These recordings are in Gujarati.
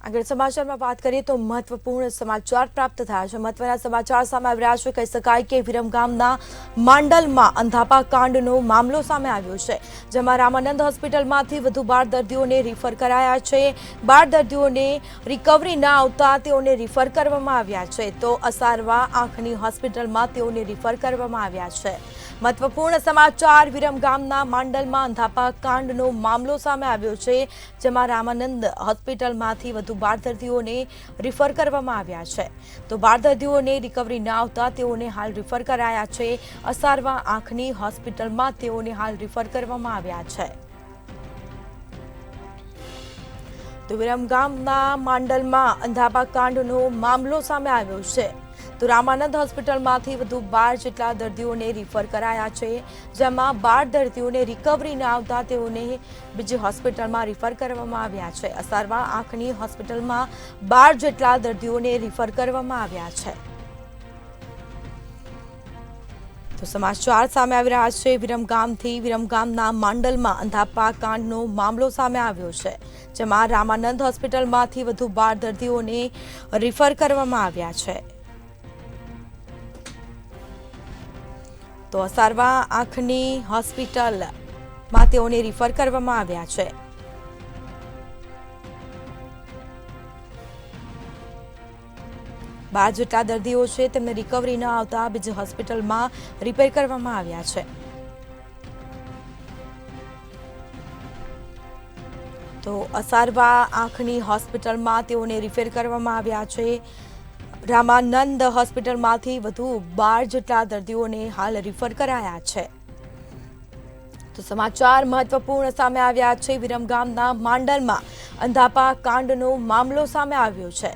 આગળ સમાચારમાં વાત કરીએ તો મહત્વપૂર્ણ સમાચાર પ્રાપ્ત થયા છે। મહત્વના સમાચાર સામે આવી રહ્યા છે। કહી શકાય કે વિરમગામના માંડલમાં અંધાપા કાંડનો મામલો સામે આવ્યો છે, જેમાં રામાનંદ હોસ્પિટલમાંથી વધુ 12 દર્દીઓને રિફર કરાયા છે। 12 દર્દીઓને રિકવરી ન આવતા તેઓને રિફર કરવામાં આવ્યા છે, તો અસારવા આંખની હોસ્પિટલમાં તેઓને રિફર કરવામાં આવ્યા છે। મહત્વપૂર્ણ સમાચાર વિરમગામના માંડલમાં અંધાપા કાંડનો મામલો સામે આવ્યો છે, જેમાં રામાનંદ હોસ્પિટલમાંથી વધુ 12 દર્દીઓને રિફર કરવામાં આવ્યા છે, તો 12 દર્દીઓને રિકવરી ન આવતા તેઓને હાલ રિફર કરાયા છે। અસારવા આંખની હોસ્પિટલમાં તેઓને હાલ રિફર કરવામાં આવ્યા છે। તો વિરમગામના માંડલમાં અંધાપા કાંડનો મામલો સામે આવ્યો છે, તો રામાનંદ હોસ્પિટલમાંથી વધુ 12 જેટલા દર્દીઓને રિફર કરાયા છે, જેમાં 12 દર્દીઓને રિકવરી ન આવતા તેઓને બીજી હોસ્પિટલમાં રિફર કરવામાં આવ્યા છે। અસારવા આંખની હોસ્પિટલમાં 12 જેટલા દર્દીઓને રિફર કરવામાં આવ્યા છે। તો સમાચાર સામે આવી રહ્યા છે વિરમગામથી। વિરમગામના માંડલમાં અંધાપા કાંડનો મામલો સામે આવ્યો છે, જેમાં રામાનંદ હોસ્પિટલમાંથી વધુ 12 દર્દીઓને રિફર કરવામાં આવ્યા છે। તો અસારવા આંખની હોસ્પિટલમાં તેઓને રિફર કરવામાં આવ્યા છે। બાર જેટલા દર્દીઓ છે તેમને રિકવરી ન આવતા બીજી હોસ્પિટલમાં રિફર કરવામાં આવ્યા છે। તો અસારવા આંખની હોસ્પિટલમાં તેઓને રિફર કરવામાં આવ્યા છે। રામાનંદ હોસ્પિટલમાંથી વધુ 12 જેટલા દર્દીઓને હાલ રિફર કરાયા છે। તો સમાચાર મહત્વપૂર્ણ સામે આવ્યા છે। વિરમગામના માંડલમાં અંધાપા કાંડનો મામલો સામે આવ્યો છે।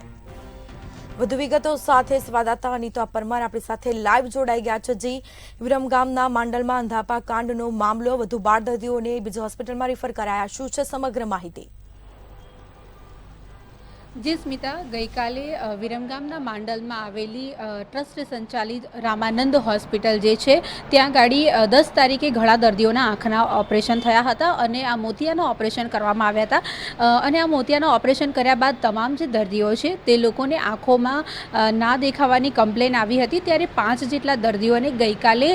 વધુ વિગતો સાથે સંવાદદાતા અનિતા પરમાર આપણી સાથે લાઈવ જોડાઈ ગયા છે। જી, વિરમગામના માંડલમાં અંધાપા કાંડનો મામલો, વધુ 12 દર્દીઓને બીજી હોસ્પિટલમાં રિફર કરાયા, શું છે સમગ્ર માહિતી? જી સ્મિતા, ગઈકાલે વિરમગામના માંડલમાં આવેલી ટ્રસ્ટ સંચાલિત રામાનંદ હોસ્પિટલ જે છે ત્યાં ગાડી 10 તારીખે ઘણા દર્દીઓના આંખના ઓપરેશન થયા હતા અને આ મોતિયાના ઓપરેશન કરવામાં આવ્યા હતા અને આ મોતિયાના ઓપરેશન કર્યા બાદ તમામ જે દર્દીઓ છે તે લોકોને આંખોમાં ના દેખાવાની કમ્પ્લેન આવી હતી, ત્યારે 5 જેટલા દર્દીઓને ગઈકાલે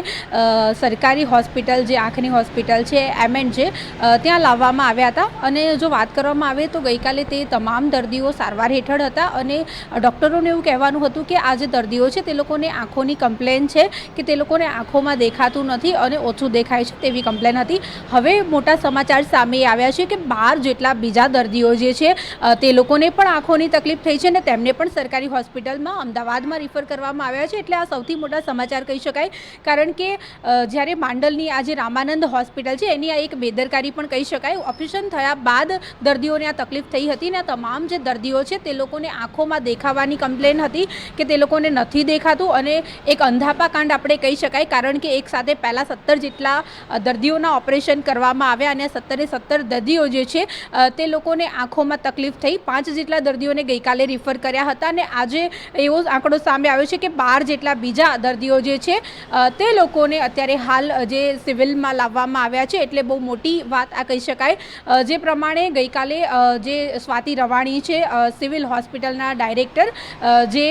સરકારી હોસ્પિટલ જે આંખની હોસ્પિટલ છે એમએન છે ત્યાં લાવવામાં આવ્યા હતા। અને જો વાત કરવામાં આવે તો ગઈકાલે તે તમામ દર્દીઓ સારવાર હેઠળ હતા અને ડૉક્ટરોને એવું કહેવાનું હતું કે આ જે દર્દીઓ છે તે લોકોને આંખોની કમ્પ્લેન છે કે તે લોકોને આંખોમાં દેખાતું નથી અને ઓછું દેખાય છે તેવી કમ્પ્લેન હતી। હવે મોટા સમાચાર સામે આવ્યા છે કે 12 જેટલા બીજા દર્દીઓ જે છે તે લોકોને પણ આંખોની તકલીફ થઈ છે અને તેમને પણ સરકારી હોસ્પિટલમાં અમદાવાદમાં રિફર કરવામાં આવ્યા છે। એટલે આ સૌથી મોટા સમાચાર કહી શકાય, કારણ કે જ્યારે માંડલની આ જે રામાનંદ હોસ્પિટલ છે એની આ એક બેદરકારી પણ કહી શકાય। ઓપરેશન થયા બાદ દર્દીઓને આ તકલીફ થઈ હતી અને તમામ જે દર્દીઓ છે તે લોકોને આંખોમાં દેખાવાની કમ્પ્લેન હતી કે તે લોકોને નથી દેખાતું અને એક અંધાપા કાંડ આપણે કહી શકાય, કારણ કે એક સાથે પહેલાં 17 જેટલા દર્દીઓના ઓપરેશન કરવામાં આવ્યા અને 17 દર્દીઓ જે છે તે લોકોને આંખોમાં તકલીફ થઈ। 5 જેટલા દર્દીઓને ગઈકાલે રિફર કર્યા હતા અને આજે એવો આંકડો સામે આવ્યો છે કે 12 જેટલા બીજા દર્દીઓ જે છે તે લોકોને અત્યારે હાલ જે સિવિલમાં લાવવામાં આવ્યા છે। એટલે બહુ મોટી વાત આ કહી શકાય। જે પ્રમાણે ગઈકાલે જે સ્વાતિ રવાણી છે સિવિલ હોસ્પિટલના ડાયરેક્ટર જે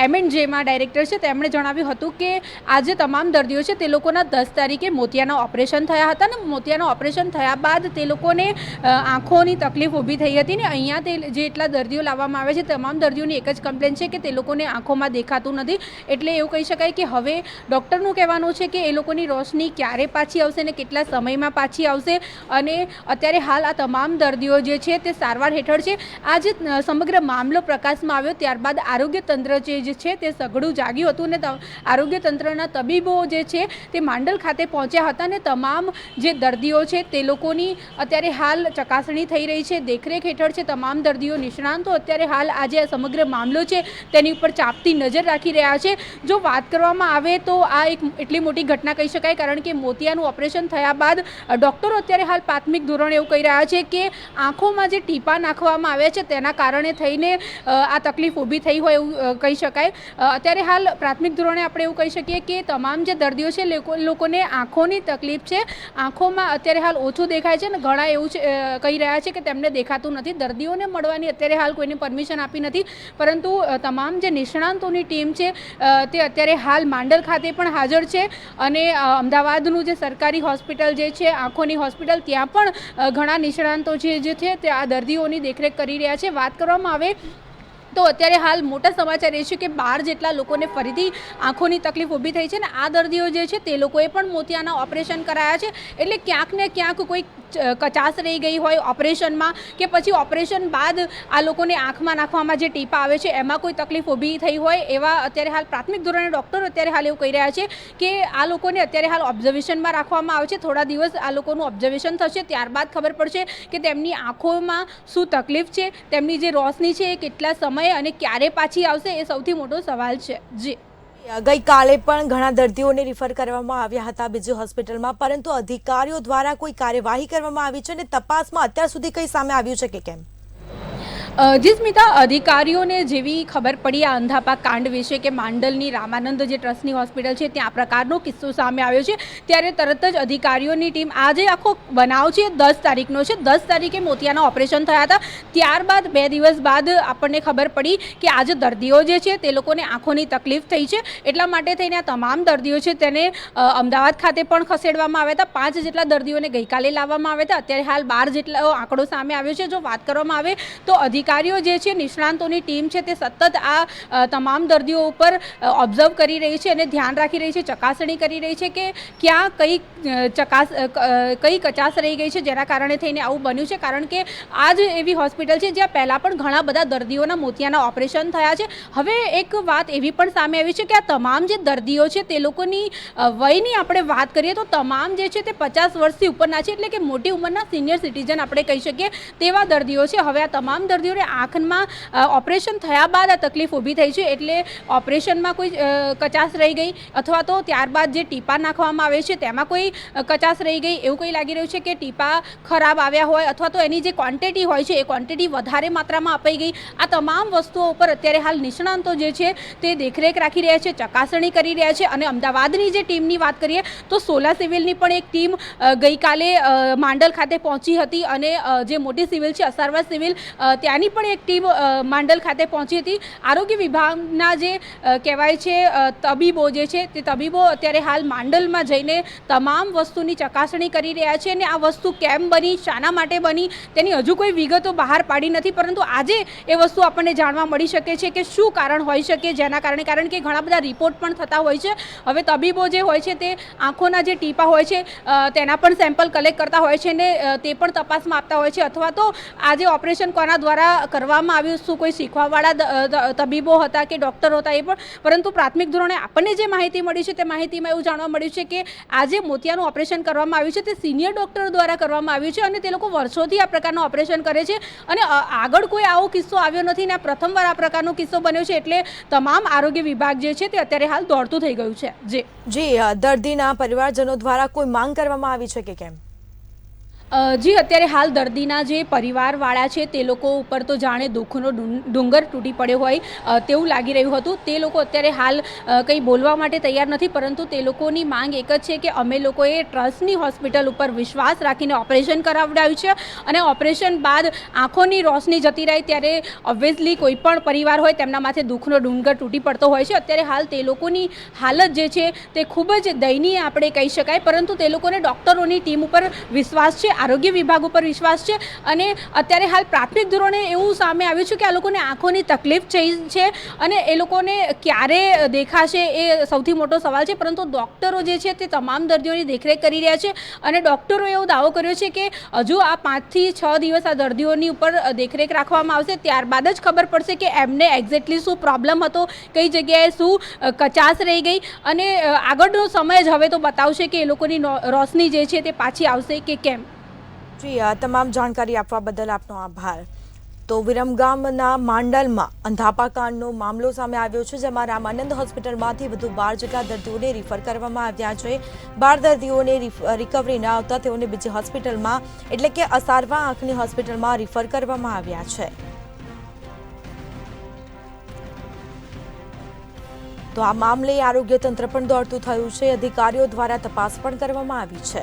એમએનજેમાં ડાયરેક્ટર છે તેમણે જણાવ્યું હતું કે આ જે તમામ દર્દીઓ છે તે લોકોના 10 તારીખે મોતિયાના ઓપરેશન થયા હતા અને મોતિયાના ઓપરેશન થયા બાદ તે લોકોને આંખોની તકલીફ ઊભી થઈ હતી ને અહીંયા તે જેટલા દર્દીઓ લાવવામાં આવે છે તમામ દર્દીઓની એક જ કમ્પ્લેન છે કે તે લોકોને આંખોમાં દેખાતું નથી। એટલે એવું કહી શકાય કે હવે ડૉક્ટરનું કહેવાનું છે કે એ લોકોની રોશની ક્યારે પાછી આવશે અને કેટલા સમયમાં પાછી આવશે અને અત્યારે હાલ આ તમામ દર્દીઓ જે છે તે સારવાર હેઠળ છે। આ જે સમગ્ર મામલો પ્રકાશમાં આવ્યો ત્યારબાદ આરોગ્ય તંત્ર જે છે તે સઘળું જાગ્યું હતું અને આરોગ્ય તંત્રના તબીબો જે છે તે માંડલ ખાતે પહોંચ્યા હતા અને તમામ જે દર્દીઓ છે તે લોકોની અત્યારે હાલ ચકાસણી થઈ રહી છે, દેખરેખ હેઠળ છે તમામ દર્દીઓ। નિષ્ણાંતો અત્યારે હાલ આ જે સમગ્ર મામલો છે તેની ઉપર ચાંપતી નજર રાખી રહ્યા છે। જો વાત કરવામાં આવે તો આ એક એટલી મોટી ઘટના કહી શકાય, કારણ કે મોતિયાનું ઓપરેશન થયા બાદ ડૉક્ટરો અત્યારે હાલ પ્રાથમિક ધોરણે એવું કહી રહ્યા છે કે આંખોમાં જે ટીપા નાખવામાં આવ્યા છે તેના કારણે કારણે થઈને આ તકલીફ ઊભી થઈ હોય એવું કહી શકાય. અત્યારે હાલ પ્રાથમિક ધોરણે આપણે એવું કહી શકીએ કે તમામ જે દર્દીઓ છે લોકોને આંખોની તકલીફ છે. આંખોમાં અત્યારે હાલ ઓછું દેખાય છે ને ઘણા એવું કહી રહ્યા છે કે તેમને દેખાતું નથી. દર્દીઓને મળવાની અત્યારે હાલ કોઈને પરમિશન આપી નથી, પરંતુ તમામ જે નિષ્ણાંતોની ટીમ છે તે અત્યારે હાલ માંડલ ખાતે પણ હાજર છે અને અમદાવાદનું જે સરકારી હોસ્પિટલ જે છે આંખોની હોસ્પિટલ ત્યાં પણ ઘણા નિષ્ણાંતો જે છે તે આ દર્દીઓની દેખરેખ કરી રહ્યા છે. વાત કરવામાં આવે તો અત્યારે હાલ મોટા સમાચાર એ છે કે 12 જેટલા લોકોને ફરીથી આંખોની તકલીફ ઊભી થઈ છે ને આ દર્દીઓ જે છે તે લોકોએ પણ મોતિયાના ઓપરેશન કરાયા છે. એટલે ક્યાંક ને ક્યાંક કોઈ કચાશ રહી ગઈ હોય ઓપરેશનમાં, કે પછી ઓપરેશન બાદ આ લોકોને આંખમાં નાખવામાં જે ટીપા આવે છે એમાં કોઈ તકલીફ ઊભી થઈ હોય, એવા અત્યારે હાલ પ્રાથમિક ધોરણે ડૉક્ટર અત્યારે હાલ એવું કહી રહ્યા છે કે આ લોકોને અત્યારે હાલ ઓબ્ઝર્વેશનમાં રાખવામાં આવે છે. થોડા દિવસ આ લોકોનું ઓબ્ઝર્વેશન થશે, ત્યારબાદ ખબર પડશે કે તેમની આંખોમાં શું તકલીફ છે, તેમની જે રોશની છે એ કેટલા સમય અને ક્યારે પાછી આવશે, એ સૌથી મોટો સવાલ છે. જી, ગઈકાલે પણ ઘણા દર્દીઓને રિફર કરવામાં આવ્યા હતા બીજી હોસ્પિટલમાં, પરંતુ અધિકારીઓ દ્વારા કોઈ કાર્યવાહી કરવામાં આવી છે અને તપાસમાં અત્યાર સુધી કંઈ સામે આવ્યું છે કે કેમ? જી સ્મિતા, અધિકારીઓને જેવી ખબર પડી આ અંધાપા કાંડ વિશે કે માંડલની રામાનંદ જે ટ્રસ્ટની હોસ્પિટલ છે ત્યાં આ પ્રકારનો કિસ્સો સામે આવ્યો છે, ત્યારે તરત જ અધિકારીઓની ટીમ, આજે આખો બનાવ છે 10 તારીખનો છે, 10 તારીખે મોતિયાના ઓપરેશન થયા હતા. ત્યારબાદ 2 દિવસ બાદ આપણને ખબર પડી કે આજે દર્દીઓ જે છે તે લોકોને આંખોની તકલીફ થઈ છે. એટલા માટે થઈને આ તમામ દર્દીઓ છે તેને અમદાવાદ ખાતે પણ ખસેડવામાં આવ્યા હતા. 5 જેટલા દર્દીઓને ગઈકાલે લાવવામાં આવ્યા હતા. અત્યારે હાલ 12 જેટલા આંકડો સામે આવ્યો છે. જો વાત કરવામાં આવે તો અધિકારીઓ જે છે નિષ્ણાંતોની ટીમ છે તે સતત આ તમામ દર્દીઓ ઉપર ઓબ્ઝર્વ કરી રહી છે અને ધ્યાન રાખી રહી છે, ચકાસણી કરી રહી છે કે ક્યાં કઈ કચાશ રહી ગઈ છે જેના કારણે થઈને આવું બન્યું છે. કારણ કે આ જ એવી હોસ્પિટલ છે જ્યાં પહેલાં પણ ઘણા બધા દર્દીઓના મોતિયાના ઓપરેશન થયા છે. હવે એક વાત એવી પણ સામે આવી છે કે આ તમામ જે દર્દીઓ છે તે લોકોની વયની આપણે વાત કરીએ તો તમામ જે છે તે 50 વર્ષથી ઉપરના છે, એટલે કે મોટી ઉંમરના સિનિયર સિટીઝન આપણે કહી શકીએ તેવા દર્દીઓ છે. હવે આ તમામ દર્દીઓને આંખમાં ઓપરેશન થયા બાદ આ તકલીફ ઊભી થઈ છે, એટલે ઓપરેશનમાં કોઈ કચાશ રહી ગઈ અથવા તો ત્યારબાદ જે ટીપા નાખવામાં આવે છે તેમાં કોઈ કચાશ રહી ગઈ એવું કંઈ લાગી રહ્યું છે કે ટીપા ખરાબ આવ્યા હોય અથવા તો એની જે ક્વોન્ટિટી હોય છે એ ક્વોન્ટિટી વધારે માત્રામાં અપાઈ ગઈ. આ તમામ વસ્તુઓ ઉપર અત્યારે હાલ નિષ્ણાંતો જે છે તે દેખરેખ રાખી રહ્યા છે, ચકાસણી કરી રહ્યા છે. અને અમદાવાદની જે ટીમની વાત કરીએ તો સોલા સિવિલની પણ એક ટીમ ગઈકાલે માંડલ ખાતે પહોંચી હતી અને જે મોટી સિવિલ છે અસારવા સિવિલ ત્યાંની પણ એક ટીમ માંડલ ખાતે પહોંચી હતી. આરોગ્ય વિભાગના જે કહેવાય છે તબીબો જે છે તે તબીબો અત્યારે હાલ માંડલમાં જઈને તમામ વસ્તુની ચકાસણી કરી રહ્યા છે અને આ વસ્તુ કેમ બની, શાના માટે બની તેની હજુ કોઈ વિગતો બહાર પાડી નથી, પરંતુ આજે એ વસ્તુ આપણને જાણવા મળી શકે છે કે શું કારણ હોઈ શકે જેના કારણે, કારણ કે ઘણા બધા રિપોર્ટ પણ થતા હોય છે. હવે તબીબો જે હોય છે તે આંખોના જે ટીપા હોય છે તેના પણ સેમ્પલ કલેક્ટ કરતા હોય છે ને તે પણ તપાસમાં આપતા હોય છે, અથવા તો આજે ઓપરેશન કોના દ્વારા કરવામાં આવ્યું, શું કોઈ શીખવાવાળા તબીબો હતા કે ડૉક્ટરો હતા એ પણ, પરંતુ પ્રાથમિક ધોરણે આપણને જે માહિતી મળી છે તે માહિતીમાં એવું જાણવા મળ્યું છે કે આજે મોતિયાનું ઓપરેશન કરવામાં આવ્યું છે તે સિનિયર ડૉક્ટર દ્વારા કરવામાં આવ્યું છે અને તે લોકો વર્ષોથી આ પ્રકારનું ઓપરેશન કરે છે અને આગળ કોઈ આવો કિસ્સો આવ્યો નથી ને આ પ્રથમવાર આ પ્રકારનો કિસ્સો બન્યો છે. એટલે તમામ આરોગ્ય વિભાગ જે છે તે અત્યારે હાલ દોડતું થઈ ગયું છે. જી, દર્દીના પરિવારજનો દ્વારા કોઈ માંગ કરવામાં આવી છે કે કેમ? જી, અત્યારે હાલ દર્દીના જે પરિવારવાળા છે તે લોકો ઉપર તો જાણે દુઃખનો ડુંગર તૂટી પડ્યો હોય તેવું લાગી રહ્યું હતું. તે લોકો અત્યારે હાલ કંઈ બોલવા માટે તૈયાર નથી, પરંતુ તે લોકોની માંગ એક જ છે કે અમે લોકોએ ટ્રસ્ટની હોસ્પિટલ ઉપર વિશ્વાસ રાખીને ઓપરેશન કરાવડાવ્યું છે અને ઓપરેશન બાદ આંખોની રોશની જતી રહી ત્યારે ઓબ્વિયસલી કોઈ પણ પરિવાર હોય તેમના માથે દુઃખનો ડુંગર તૂટી પડતો હોય છે. અત્યારે હાલ તે લોકોની હાલત જે છે તે ખૂબ જ દયનીય આપણે કહી શકાય, પરંતુ તે લોકોને ડૉક્ટરોની ટીમ ઉપર વિશ્વાસ છે, આરોગ્ય વિભાગ ઉપર વિશ્વાસ છે અને અત્યારે હાલ પ્રાથમિક ધોરણે એવું સામે આવ્યું છે કે આ લોકોને આંખોની તકલીફ થઈ છે અને એ લોકોને ક્યારે દેખાશે એ સૌથી મોટો સવાલ છે. પરંતુ ડૉક્ટરો જે છે તે તમામ દર્દીઓની દેખરેખ કરી રહ્યા છે અને ડૉક્ટરોએ એવો દાવો કર્યો છે કે હજુ આ 5 થી 6 દિવસ આ દર્દીઓની ઉપર દેખરેખ રાખવામાં આવશે, ત્યારબાદ જ ખબર પડશે કે એમને એક્ઝેક્ટલી શું પ્રોબ્લેમ હતો, કઈ જગ્યાએ શું કચાશ રહી ગઈ અને આગળનો સમય જ હવે તો બતાવશે કે એ લોકોની રોશની જે છે તે પાછી આવશે કે કેમ. જી, તમામ જાણકારી આપવા બદલ આપનો આભાર. તો વિરમગામના માંડલમાં અંધાપા કાંડનો મામલો સામે આવ્યો છે, જેમાં રામાનંદ હોસ્પિટલમાંથી વધુ 12 જેટલા દર્દીઓને રિફર કરવામાં આવ્યા છે. 12 દર્દીઓને રિકવરી ન આવતા તેઓને બીજી હોસ્પિટલમાં એટલે કે અસારવા આંખની હોસ્પિટલમાં રિફર કરવામાં આવ્યા છે. તો આ મામલે આરોગ્ય તંત્ર પણ દોડતું થયું છે. અધિકારીઓ દ્વારા તપાસ પણ કરવામાં આવી છે.